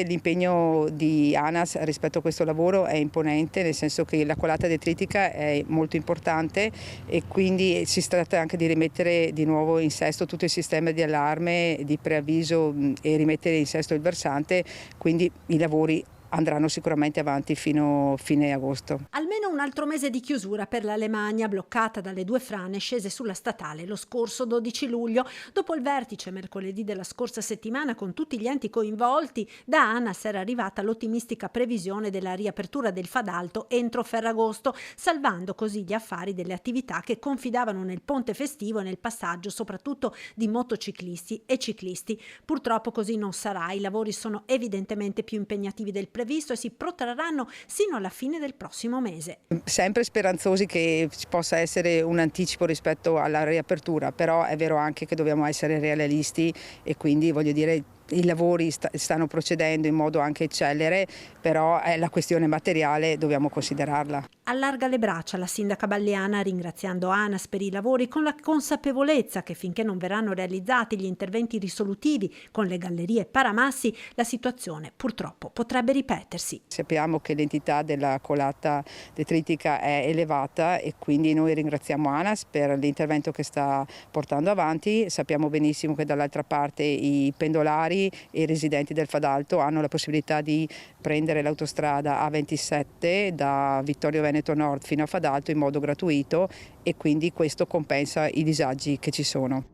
l'impegno di ANAS rispetto a questo lavoro è imponente, nel senso che la colata detritica è molto importante e quindi si tratta anche di rimettere di nuovo in sesto tutto il sistema di allarme, di preavviso e rimettere in sesto il versante, quindi i lavori andranno sicuramente avanti fino a fine agosto. Almeno un altro mese di chiusura per l'Alemagna, bloccata dalle due frane scese sulla statale lo scorso 12 luglio. Dopo il vertice mercoledì della scorsa settimana con tutti gli enti coinvolti, da ANAS era arrivata l'ottimistica previsione della riapertura del Fadalto entro Ferragosto, salvando così gli affari delle attività che confidavano nel ponte festivo e nel passaggio soprattutto di motociclisti e ciclisti. Purtroppo così non sarà, i lavori sono evidentemente più impegnativi del previsto e si protrarranno sino alla fine del prossimo mese. Sempre speranzosi che ci possa essere un anticipo rispetto alla riapertura, però è vero anche che dobbiamo essere realisti e quindi voglio dire i lavori stanno procedendo in modo anche celere, però la questione materiale dobbiamo considerarla. Allarga le braccia la sindaca Balleana ringraziando ANAS per i lavori con la consapevolezza che finché non verranno realizzati gli interventi risolutivi con le gallerie paramassi la situazione purtroppo potrebbe ripetersi. Sappiamo che l'entità della colata detritica è elevata e quindi noi ringraziamo ANAS per l'intervento che sta portando avanti. Sappiamo benissimo che dall'altra parte i pendolari e i residenti del Fadalto hanno la possibilità di prendere l'autostrada A27 da Vittorio Veneto Nord fino a Fadalto in modo gratuito e quindi questo compensa i disagi che ci sono.